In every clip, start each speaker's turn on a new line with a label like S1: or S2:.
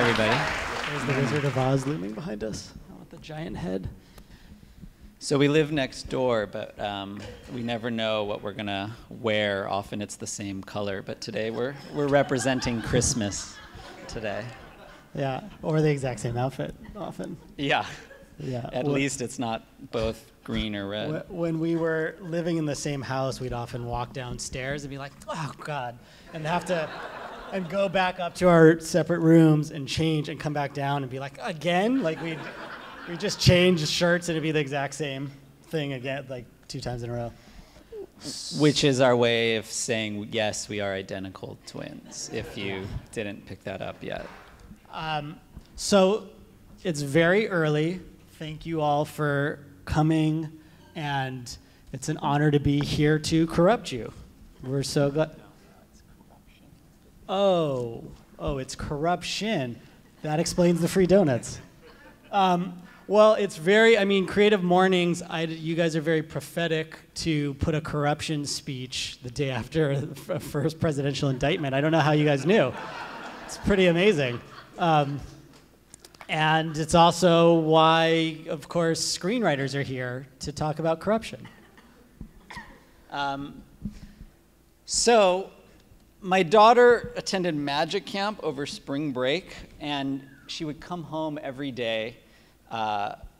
S1: everybody.
S2: There's the Wizard of Oz looming behind us with the giant head.
S1: So we live next door, but we never know what we're gonna wear. Often it's the same color, but today we're representing Christmas today.
S2: Yeah, or the exact same outfit often.
S1: Yeah.
S2: Yeah.
S1: At least it's not both green or red.
S2: When we were living in the same house, we'd often walk downstairs and be like, oh God, and have to and go back up to our separate rooms and change and come back down and be like, again? Like we just change shirts and it'd be the exact same thing again, like 2 times in a row.
S1: Which is our way of saying, yes, we are identical twins, if you didn't pick that up yet.
S2: So it's very early. Thank you all for coming, and it's an honor to be here to corrupt you. We're so glad. Oh, it's corruption. That explains the free donuts. Well, it's very, Creative Mornings, you guys are very prophetic to put a corruption speech the day after the first presidential indictment. I don't know how you guys knew. It's pretty amazing. And it's also why, of course, screenwriters are here to talk about corruption. So my daughter attended magic camp over spring break, and she would come home every day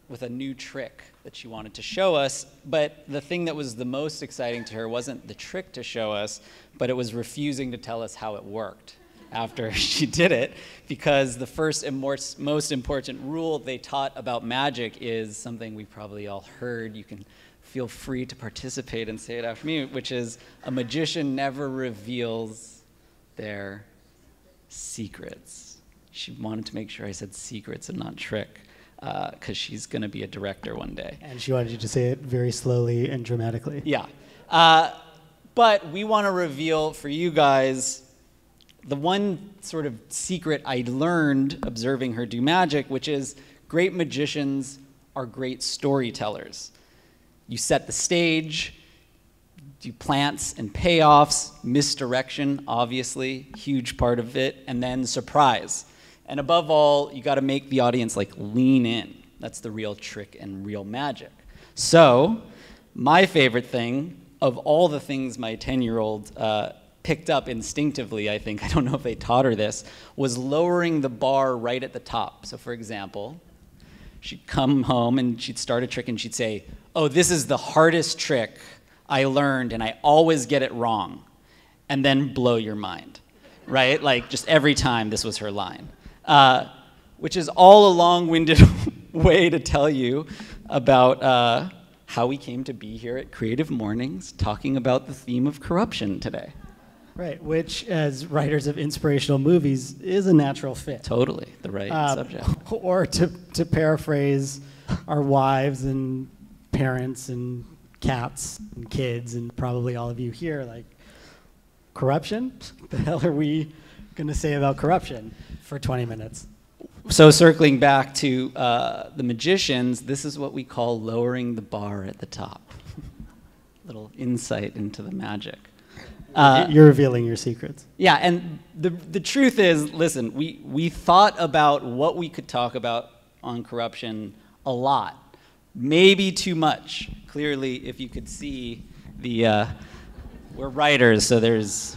S2: with a new trick that she wanted to show us. But the thing that was the most exciting to her wasn't the trick to show us, but it was refusing to tell us how it worked after she did it, because the first and most important rule they taught about magic is something we probably all heard. You can feel free to participate and say it after me, which is a magician never reveals their secrets. She wanted to make sure I said secrets and not trick, because she's going to be a director one day. And she wanted you to say it very slowly and dramatically.
S1: Yeah. But we want to reveal for you guys the one sort of secret I learned observing her do magic, which is great magicians are great storytellers. You set the stage, do plants and payoffs, misdirection, obviously, huge part of it, and then surprise. And above all, you got to make the audience lean in. That's the real trick and real magic. So my favorite thing of all the things my 10-year-old picked up instinctively, I think, I don't know if they taught her this, was lowering the bar right at the top. So for example, she'd come home and she'd start a trick and she'd say, oh, this is the hardest trick I learned and I always get it wrong. And then blow your mind, right? Just every time this was her line. Which is all a long-winded way to tell you about how we came to be here at Creative Mornings talking about the theme of corruption today.
S2: Right, which, as writers of inspirational movies, is a natural fit.
S1: Totally, the right subject.
S2: Or to paraphrase our wives and parents and cats and kids and probably all of you here, corruption? What the hell are we going to say about corruption for 20 minutes?
S1: So circling back to the magicians, this is what we call lowering the bar at the top. Little insight into the magic.
S2: You're revealing your secrets.
S1: Yeah, and the truth is, listen, we thought about what we could talk about on corruption a lot. Maybe too much. Clearly, if you could see we're writers, so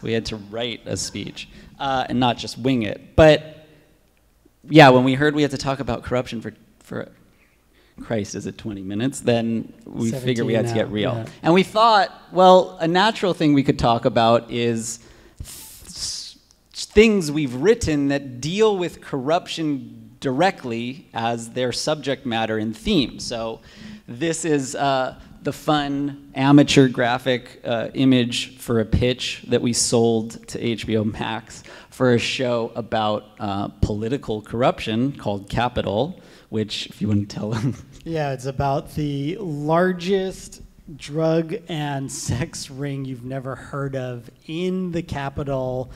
S1: we had to write a speech and not just wing it. But yeah, when we heard we had to talk about corruption for Christ, is it 20 minutes? Then we figured we had to get real. Yeah. And we thought, well, a natural thing we could talk about is things we've written that deal with corruption directly as their subject matter and theme. So this is the fun amateur graphic image for a pitch that we sold to HBO Max for a show about political corruption called Capital, which, if you want to tell them.
S2: Yeah, it's about the largest drug and sex ring you've never heard of in the Capitol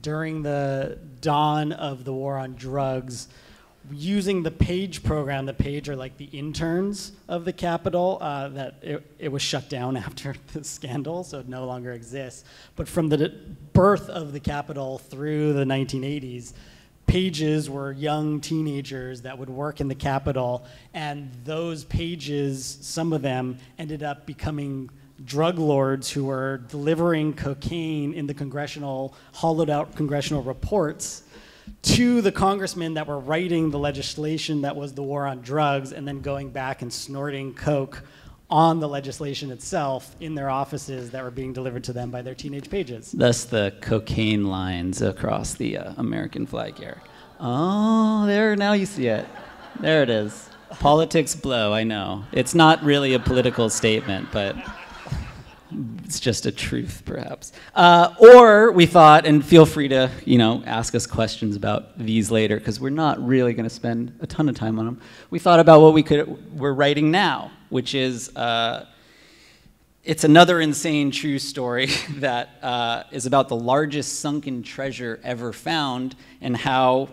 S2: during the dawn of the war on drugs, using the PAGE program. The PAGE are the interns of the Capitol. That it was shut down after the scandal, so it no longer exists. But from the birth of the Capitol through the 1980s,
S3: pages were young teenagers that would work in the Capitol, and those pages, some of them, ended up becoming drug lords who were delivering cocaine in the hollowed out congressional reports to the congressmen that were writing the legislation that was the war on drugs, and then going back and snorting coke on the legislation itself in their offices that were being delivered to them by their teenage pages.
S1: Thus the cocaine lines across the American flag here. Oh, there, now you see it. There it is. Politics blow, I know. It's not really a political statement, but it's just a truth, perhaps. Or we thought, and feel free to, ask us questions about these later, because we're not really going to spend a ton of time on them. We thought about what we're writing now, which is, it's another insane true story that is about the largest sunken treasure ever found, and how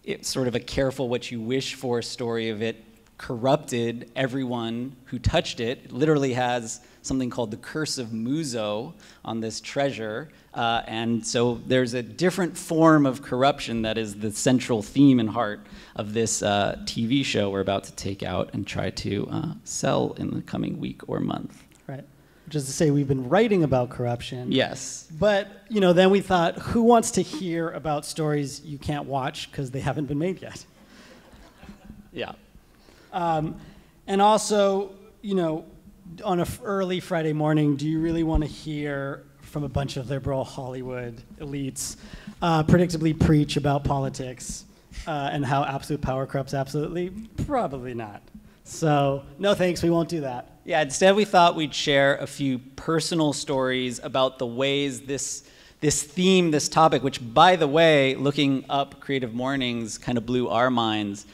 S1: it's sort of a careful what you wish for story of it corrupted everyone who touched it. It literally has something called the Curse of Muzo on this treasure. And so there's a different form of corruption that is the central theme and heart of this TV show we're about to take out and try to sell in the coming week or month.
S3: Right. Which is to say, we've been writing about corruption.
S1: Yes.
S3: But, then we thought, who wants to hear about stories you can't watch because they haven't been made yet?
S1: Yeah.
S3: And also, on an early Friday morning, do you really want to hear from a bunch of liberal Hollywood elites predictably preach about politics and how absolute power corrupts absolutely? Probably not. So, no thanks, we won't do that.
S1: Yeah, instead we thought we'd share a few personal stories about the ways this theme, this topic, which, by the way, looking up Creative Mornings kind of blew our minds.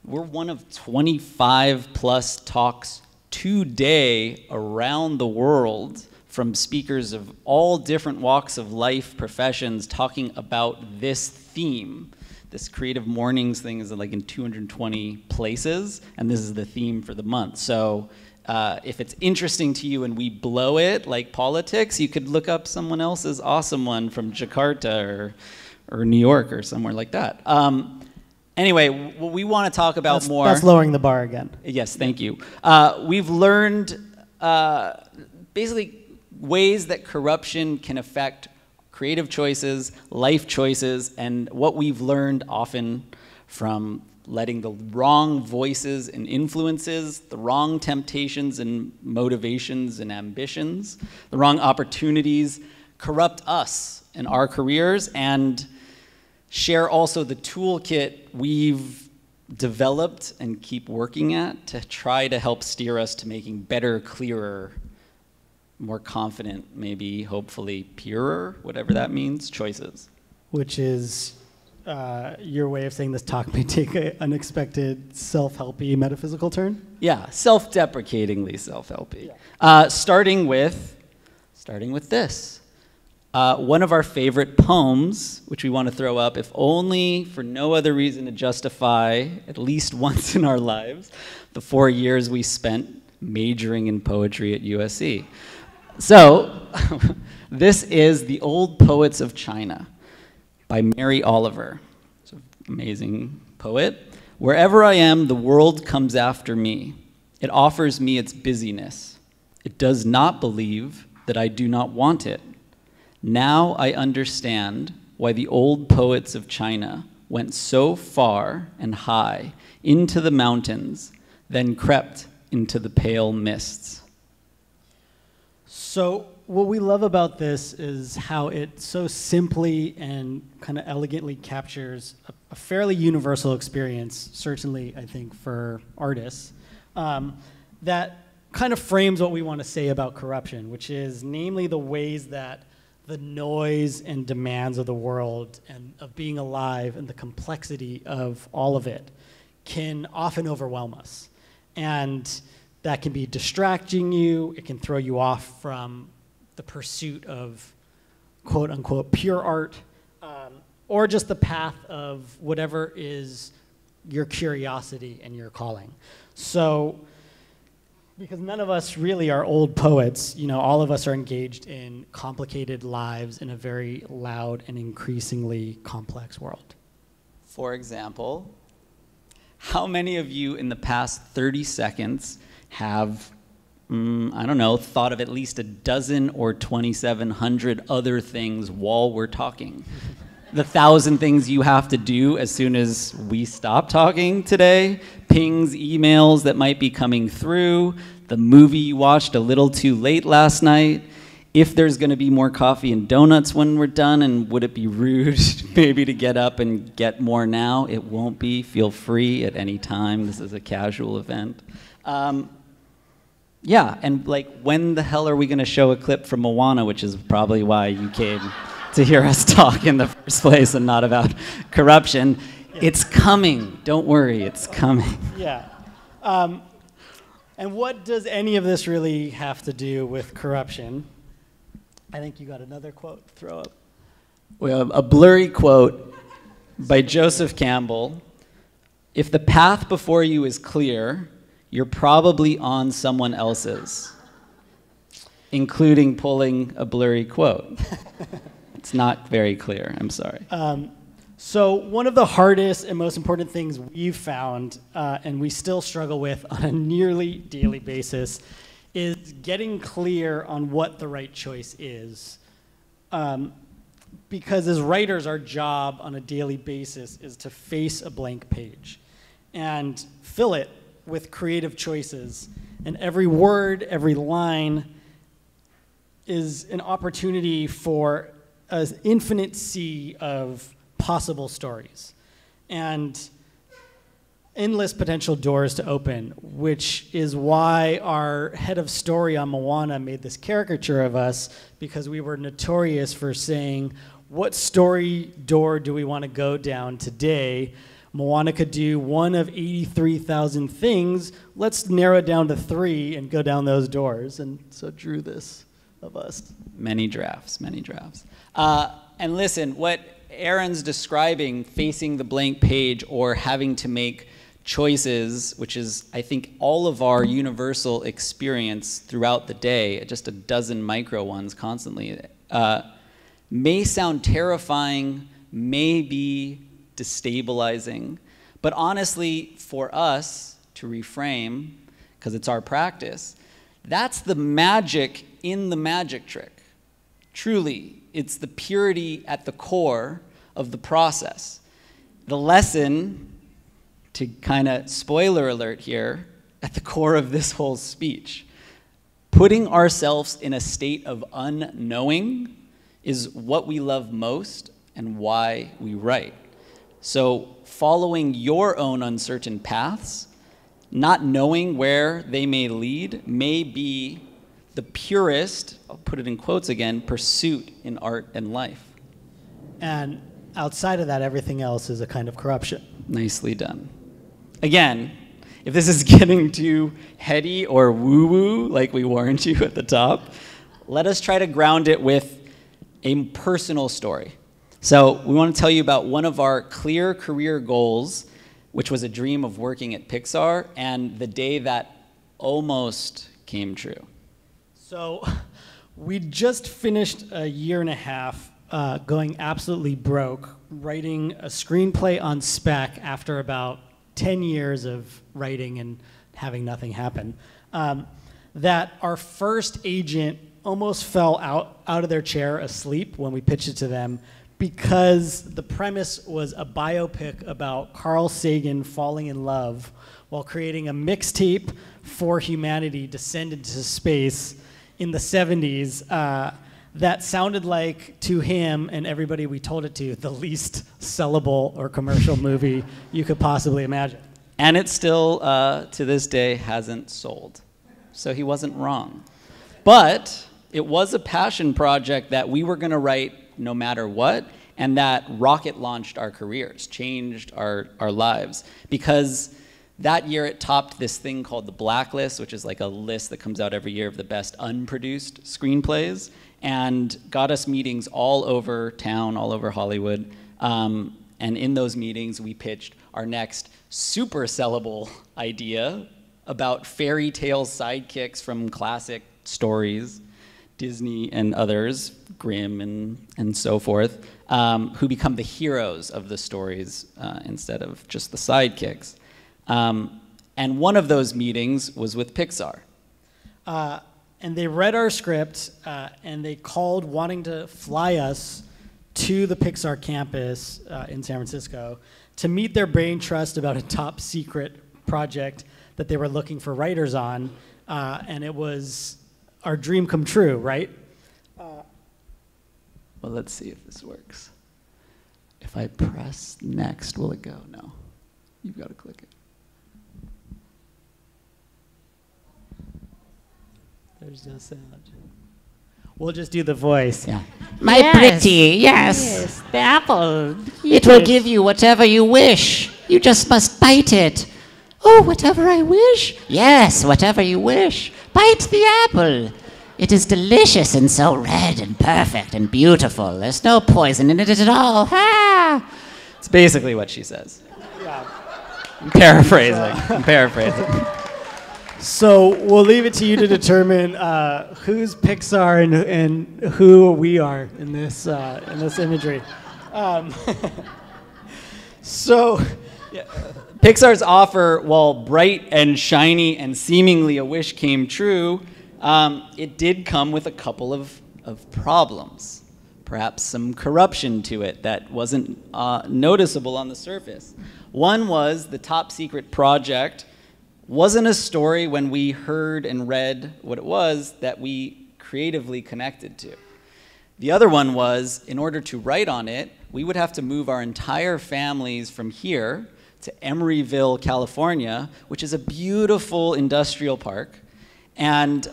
S1: We're one of 25 plus talks today around the world from speakers of all different walks of life, professions, talking about this theme. This Creative Mornings thing is like in 220 places, and this is the theme for the month. So if it's interesting to you and we blow it like politics, you could look up someone else's awesome one from Jakarta or New York or somewhere like that. Anyway, what we want to talk about more...
S3: That's lowering the bar again.
S1: Yes, thank you. We've learned basically ways that corruption can affect creative choices, life choices, and what we've learned often from letting the wrong voices and influences, the wrong temptations and motivations and ambitions, the wrong opportunities corrupt us in our careers, and share also the toolkit we've developed and keep working at to try to help steer us to making better, clearer, more confident, maybe, hopefully, purer, whatever that means, choices.
S3: Which is your way of saying this talk may take an unexpected self-helpy metaphysical turn?
S1: Yeah, self-deprecatingly self-helpy.
S3: Yeah.
S1: Starting with this. One of our favorite poems, which we want to throw up, if only for no other reason to justify, at least once in our lives, the 4 years we spent majoring in poetry at USC. So, this is The Old Poets of China by Mary Oliver. It's an amazing poet. Wherever I am, the world comes after me. It offers me its busyness. It does not believe that I do not want it. Now I understand why the old poets of China went so far and high into the mountains, then crept into the pale mists.
S3: So what we love about this is how it so simply and kind of elegantly captures a fairly universal experience, certainly I think for artists, that kind of frames what we want to say about corruption, which is namely the ways that the noise and demands of the world and of being alive and the complexity of all of it can often overwhelm us. And that can be distracting you, it can throw you off from the pursuit of quote unquote pure art, or just the path of whatever is your curiosity and your calling. So, because none of us really are old poets, all of us are engaged in complicated lives in a very loud and increasingly complex world.
S1: For example, how many of you in the past 30 seconds have, I don't know, thought of at least a dozen or 2,700 other things while we're talking? The 1,000 things you have to do as soon as we stop talking today, pings, emails that might be coming through, the movie you watched a little too late last night, if there's going to be more coffee and donuts when we're done, and would it be rude maybe to get up and get more now? It won't be. Feel free at any time. This is a casual event. Yeah, and like, when the hell are we going to show a clip from Moana, which is probably why you came to hear us talk in the first place and not about corruption. Yeah. It's coming. Don't worry, it's coming.
S3: Yeah. And what does any of this really have to do with corruption? I think you got another quote. Throw up.
S1: Well, a blurry quote by Joseph Campbell. If the path before you is clear, you're probably on someone else's, including pulling a blurry quote. It's not very clear, I'm sorry.
S3: So one of the hardest and most important things we've found, and we still struggle with on a nearly daily basis, is getting clear on what the right choice is. Because as writers, our job on a daily basis is to face a blank page and fill it with creative choices. And every word, every line is an opportunity for an infinite sea of possible stories and endless potential doors to open, which is why our head of story on Moana made this caricature of us, because we were notorious for saying, what story door do we want to go down today? Moana could do one of 83,000 things. Let's narrow it down to 3 and go down those doors. And so drew this of us.
S1: Many drafts, many drafts. And listen, what Aaron's describing, facing the blank page or having to make choices, which is, I think, all of our universal experience throughout the day, just a dozen micro ones constantly, may sound terrifying, may be destabilizing, but honestly, for us to reframe, because it's our practice, that's the magic in the magic trick. Truly, it's the purity at the core of the process. The lesson, to kind of spoiler alert here, at the core of this whole speech, putting ourselves in a state of unknowing is what we love most and why we write. So following your own uncertain paths, not knowing where they may lead, may be the purest, I'll put it in quotes again, pursuit in art and life.
S3: And outside of that, everything else is a kind of corruption.
S1: Nicely done. Again, if this is getting too heady or woo-woo, like we warned you at the top, let us try to ground it with a personal story. So we want to tell you about one of our clear career goals, which was a dream of working at Pixar, and the day that almost came true.
S3: So we just finished a year and a half going absolutely broke, writing a screenplay on spec after about 10 years of writing and having nothing happen. That our first agent almost fell out of their chair asleep when we pitched it to them, because the premise was a biopic about Carl Sagan falling in love while creating a mixtape for humanity to send into space in the 70s that sounded like, to him and everybody we told it to, the least sellable or commercial movie you could possibly imagine.
S1: And it still, to this day, hasn't sold. So he wasn't wrong. But it was a passion project that we were going to write no matter what, and that rocket launched our careers, changed our lives. Because that year it topped this thing called the Blacklist, which is like a list that comes out every year of the best unproduced screenplays, and got us meetings all over town, all over Hollywood. And in those meetings, we pitched our next super sellable idea about fairy tale sidekicks from classic stories, Disney and others, Grimm and so forth. who become the heroes of the stories instead of just the sidekicks. And one of those meetings was with Pixar.
S3: And they read our script, and they called wanting to fly us to the Pixar campus in San Francisco to meet their brain trust about a top secret project that they were looking for writers on. And it was our dream come true, right?
S1: Well, let's see if this works. If I press next, will it go? No. You've got to click it.
S3: There's no sound. We'll just do the voice.
S1: Yeah.
S4: My pretty, yes.
S5: The apple.
S4: It will give you whatever you wish. You just must bite it. Oh, whatever I wish? Yes, whatever you wish. Bite the apple. It is delicious and so red and perfect and beautiful. There's no poison in it at all. Ha!
S1: It's basically what she says. Yeah. I'm paraphrasing.
S3: So we'll leave it to you to determine who's Pixar and who we are in this imagery. So
S1: Pixar's offer, while bright and shiny and seemingly a wish came true, it did come with a couple of problems. Perhaps some corruption to it that wasn't noticeable on the surface. One was the top secret project wasn't a story when we heard and read what it was that we creatively connected to. The other one was, in order to write on it, we would have to move our entire families from here to Emeryville, California, which is a beautiful industrial park, and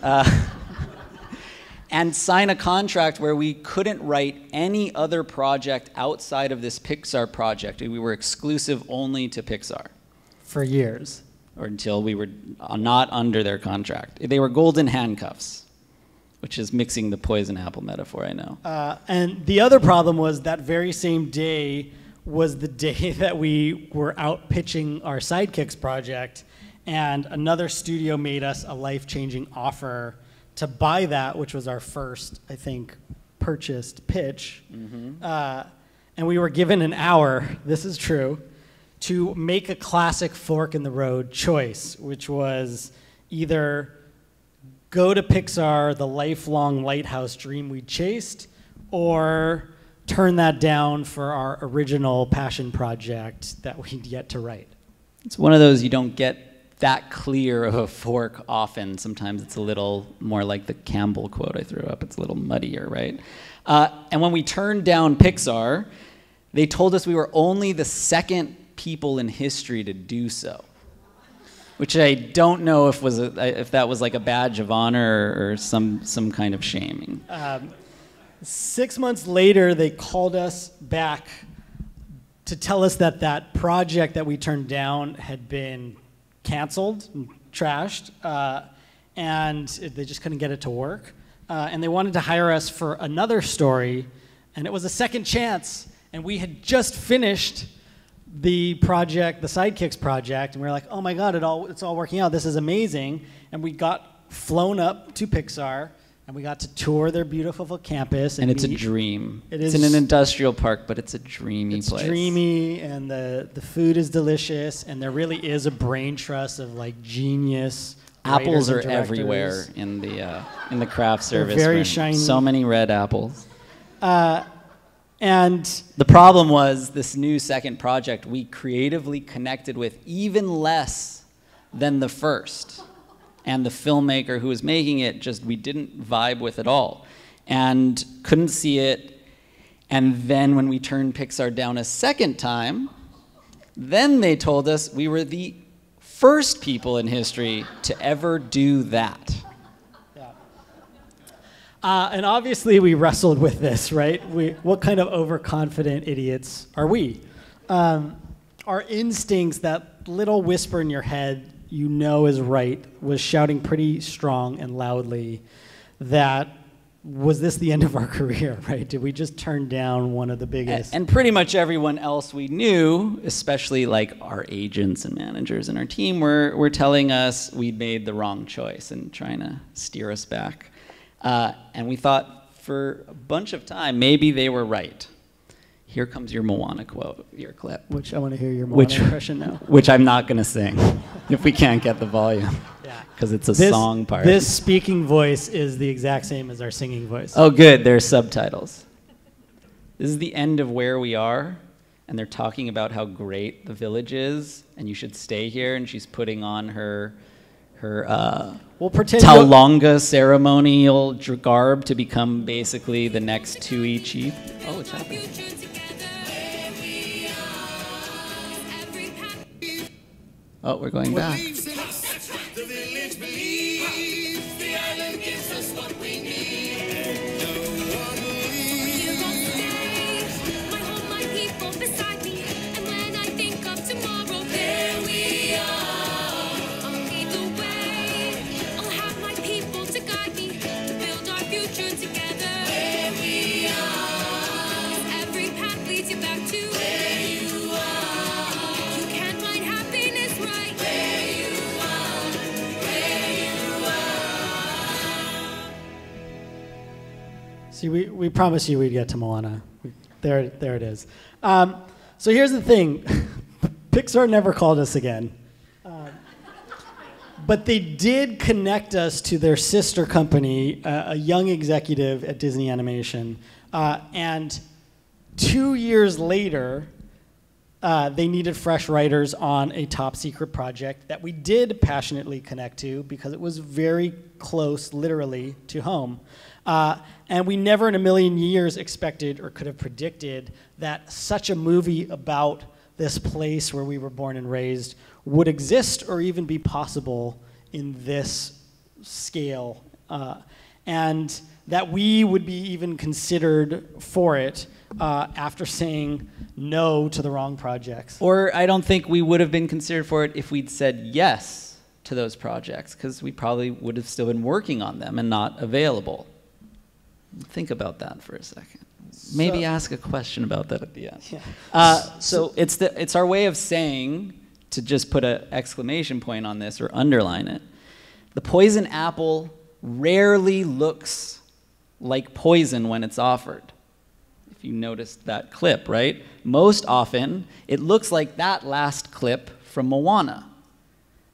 S1: sign a contract where we couldn't write any other project outside of this Pixar project. We were exclusive only to Pixar.
S3: For years.
S1: Or until we were not under their contract. They were golden handcuffs, which is mixing the poison apple metaphor, I know.
S3: And the other problem was that very same day was the day that we were out pitching our Sidekicks project, and another studio made us a life-changing offer to buy that, which was our first, I think, purchased pitch. Mm-hmm. And we were given an hour, this is true, to make a classic fork in the road choice, which was either go to Pixar, the lifelong lighthouse dream we chased, or turn that down for our original passion project that we'd yet to write.
S1: It's one of those you don't get that clear of a fork often. Sometimes it's a little more like the Campbell quote I threw up. It's a little muddier, right? And when we turned down Pixar, they told us we were only the second people in history to do so, which I don't know if that was like a badge of honor or some kind of shaming.
S3: 6 months later, they called us back to tell us that project that we turned down had been canceled, and trashed, and they just couldn't get it to work. And they wanted to hire us for another story, and it was a second chance, and we had just finished the project, the Sidekicks project, and we were like, oh my God, it's all working out. This is amazing. And we got flown up to Pixar, and we got to tour their beautiful campus.
S1: And it's a dream.
S3: It's
S1: in an industrial park, but it's a dreamy place.
S3: It's dreamy, and the food is delicious, and there really is a brain trust of like genius.
S1: Apples are everywhere in the craft service.
S3: They're very
S1: room.
S3: shiny.
S1: So many red apples.
S3: And
S1: the problem was this new second project we creatively connected with even less than the first. And the filmmaker who was making it we didn't vibe with at all. And couldn't see it. And then when we turned Pixar down a second time, then they told us we were the first people in history to ever do that.
S3: And obviously we wrestled with this, right? What kind of overconfident idiots are we? Our instincts, that little whisper in your head you know is right, was shouting pretty strong and loudly that, was this the end of our career, right? Did we just turn down one of the biggest?
S1: And pretty much everyone else we knew, especially like our agents and managers and our team, were telling us we'd made the wrong choice and trying to steer us back. And we thought for a bunch of time, maybe they were right. Here comes your Moana quote, your clip.
S3: Which I want to hear your Moana impression now.
S1: Which I'm not going to sing if we can't get the volume.
S3: Yeah.
S1: Because it's a song part.
S3: This speaking voice is the exact same as our singing voice.
S1: Oh, good. There's subtitles. This is the end of Where We Are, and they're talking about how great the village is, and you should stay here, and she's putting on her
S3: we'll pretend
S1: Taulonga ceremonial garb to become basically the next Tui chief. Oh, it's happening. Oh, we're going back.
S3: See, we promised you we'd get to Moana. There it is. So here's the thing. Pixar never called us again. But they did connect us to their sister company, a young executive at Disney Animation. And 2 years later, they needed fresh writers on a top secret project that we did passionately connect to because it was very close, literally, to home. And we never in a million years expected or could have predicted that such a movie about this place where we were born and raised would exist or even be possible in this scale. And that we would be even considered for it after saying no to the wrong projects.
S1: Or I don't think we would have been considered for it if we'd said yes to those projects, because we probably would have still been working on them and not available. Think about that for a second. Maybe ask a question about that at the end.
S3: Yeah.
S1: So it's our way of saying, to just put an exclamation point on this or underline it, the poison apple rarely looks like poison when it's offered. If you noticed that clip, right? Most often, it looks like that last clip from Moana.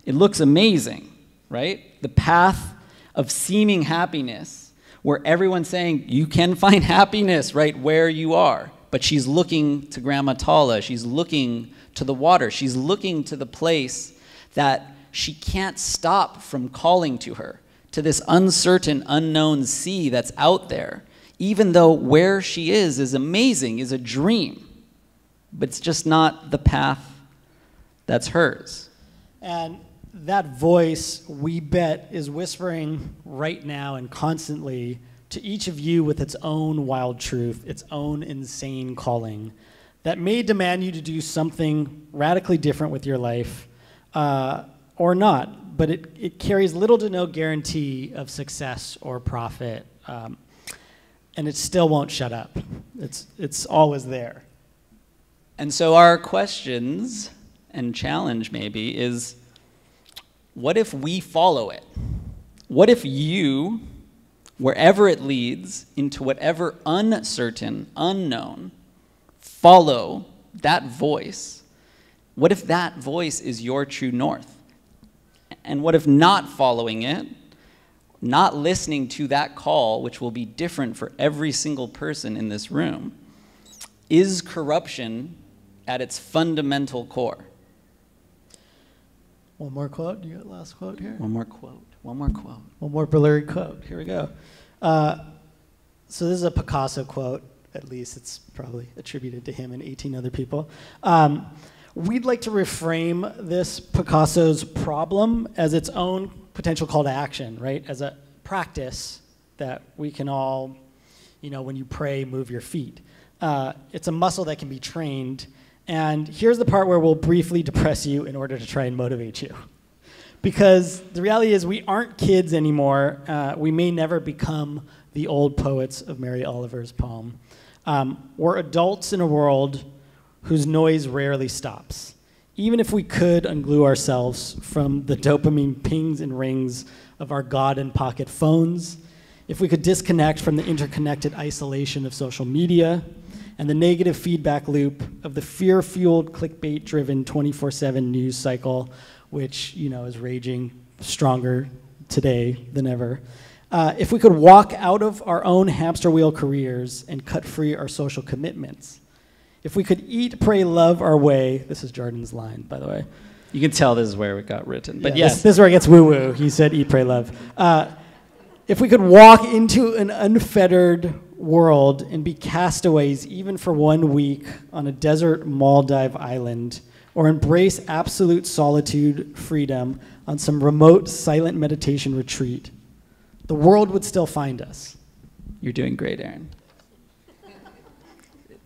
S1: It looks amazing, right? The path of seeming happiness, where everyone's saying you can find happiness right where you are. But she's looking to Grandma Tala. She's looking to the water. She's looking to the place that she can't stop from calling to her, to this uncertain, unknown sea that's out there, even though where she is amazing, is a dream. But it's just not the path that's hers.
S3: And that voice, we bet, is whispering right now and constantly to each of you with its own wild truth, its own insane calling that may demand you to do something radically different with your life or not, but it carries little to no guarantee of success or profit, and it still won't shut up. It's always there.
S1: And so our questions and challenge maybe is, what if we follow it? What if you, wherever it leads, into whatever uncertain, unknown, follow that voice? What if that voice is your true north? And what if not following it, not listening to that call, which will be different for every single person in this room, is corruption at its fundamental core?
S3: One more quote. You got the last quote here?
S1: One more quote. One more quote.
S3: One more blurry quote. Here we go. So this is a Picasso quote. At least it's probably attributed to him and 18 other people. We'd like to reframe this Picasso's problem as its own potential call to action, right? As a practice that we can all, when you pray, move your feet. It's a muscle that can be trained. And here's the part where we'll briefly depress you in order to try and motivate you. Because the reality is we aren't kids anymore. We may never become the old poets of Mary Oliver's poem. We're adults in a world whose noise rarely stops. Even if we could unglue ourselves from the dopamine pings and rings of our God-in-pocket phones, if we could disconnect from the interconnected isolation of social media, and the negative feedback loop of the fear-fueled, clickbait-driven 24/7 news cycle, which is raging stronger today than ever. If we could walk out of our own hamster wheel careers and cut free our social commitments, if we could eat, pray, love our way, this is Jordan's line, by the way.
S1: You can tell this is where it got written, but
S3: Yeah,
S1: yes.
S3: this is where it gets woo-woo. He said, eat, pray, love. If we could walk into an unfettered world and be castaways even for 1 week on a desert Maldive island, or embrace absolute solitude, freedom on some remote, silent meditation retreat, the world would still find us.
S1: You're doing great, Aaron.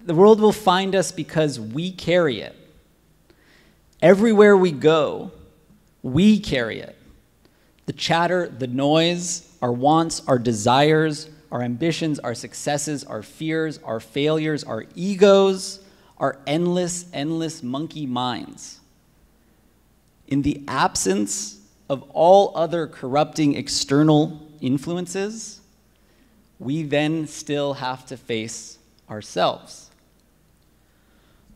S1: The world will find us because we carry it. Everywhere we go, we carry it. The chatter, the noise, our wants, our desires, our ambitions, our successes, our fears, our failures, our egos, our endless, endless monkey minds. In the absence of all other corrupting external influences, we then still have to face ourselves.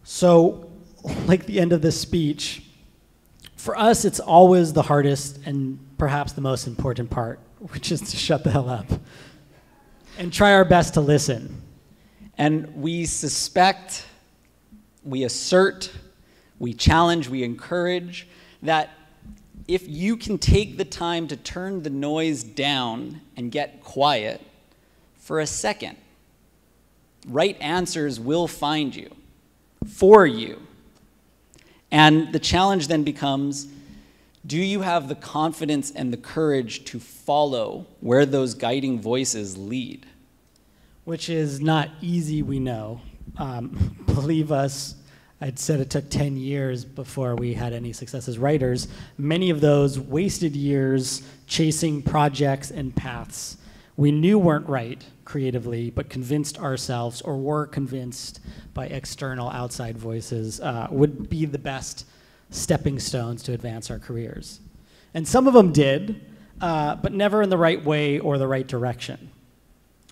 S3: So, like the end of this speech, for us, it's always the hardest and perhaps the most important part, which is to shut the hell up and try our best to listen.
S1: And we suspect, we assert, we challenge, we encourage that if you can take the time to turn the noise down and get quiet for a second, right answers will find you, for you. And the challenge then becomes, do you have the confidence and the courage to follow where those guiding voices lead?
S3: Which is not easy, we know. Believe us, I'd said it took 10 years before we had any success as writers. Many of those wasted years chasing projects and paths we knew weren't right creatively, but convinced ourselves or were convinced by external outside voices would be the best stepping stones to advance our careers. And some of them did, but never in the right way or the right direction.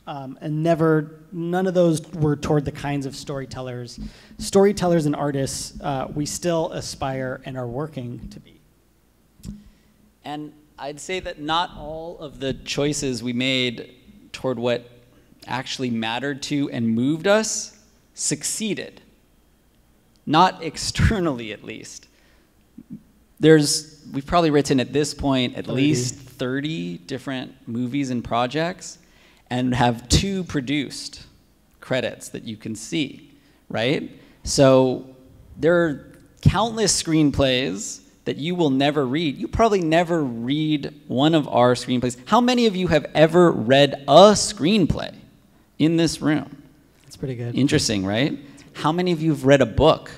S3: And none of those were toward the kinds of storytellers and artists we still aspire and are working to be.
S1: And I'd say that not all of the choices we made toward what actually mattered to and moved us succeeded. Not externally, at least. We've probably written at this point at least 30 different movies and projects, and have 2 produced credits that you can see, right? So there are countless screenplays that you will never read. You probably never read one of our screenplays. How many of you have ever read a screenplay in this room?
S3: That's pretty good.
S1: Interesting, right? How many of you have read a book?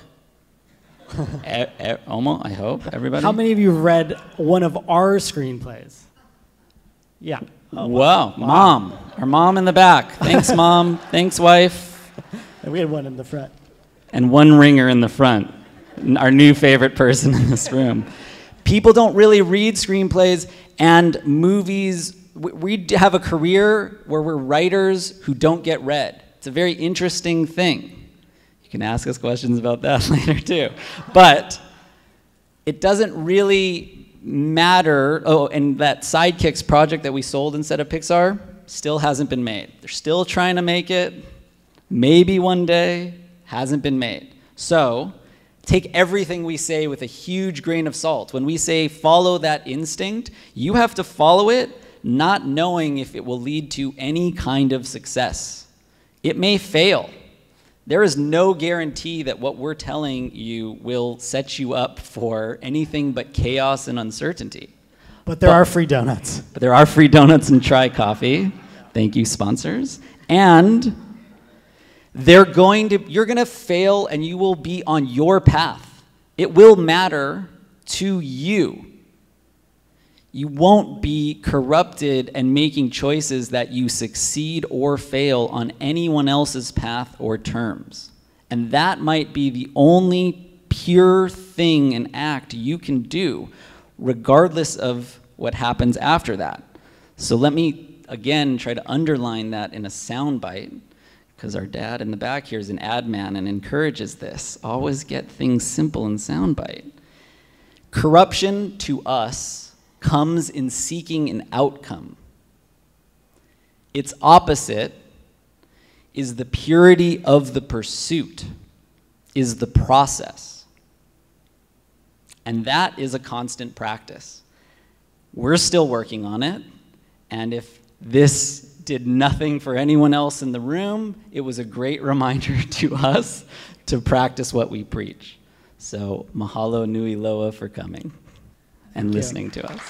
S1: Almost, I hope, everybody?
S3: How many of you have read one of our screenplays? Yeah.
S1: Oh, wow, Mom. Our mom in the back. Thanks, Mom. Thanks, wife.
S3: And we had one in the front.
S1: And one ringer in the front. Our new favorite person in this room. People don't really read screenplays and movies. We have a career where we're writers who don't get read. It's a very interesting thing. You can ask us questions about that later too. But it doesn't really matter. Oh, and that Sidekicks project that we sold instead of Pixar still hasn't been made. They're still trying to make it. Maybe one day. Hasn't been made. So take everything we say with a huge grain of salt. When we say follow that instinct, you have to follow it not knowing if it will lead to any kind of success. It may fail. There is no guarantee that what we're telling you will set you up for anything but chaos and uncertainty.
S3: But there are free donuts.
S1: But there are free donuts and Try Coffee. Thank you, sponsors. And you're going to fail and you will be on your path. It will matter to you. You won't be corrupted and making choices that you succeed or fail on anyone else's path or terms. And that might be the only pure thing and act you can do, regardless of what happens after that. So let me, again, try to underline that in a soundbite. because our dad in the back here is an ad man and encourages this. Always get things simple and soundbite. Corruption to us comes in seeking an outcome. Its opposite is the purity of the pursuit, is the process. And that is a constant practice. We're still working on it, and if this did nothing for anyone else in the room, it was a great reminder to us to practice what we preach. So mahalo nui loa for coming and listening to us.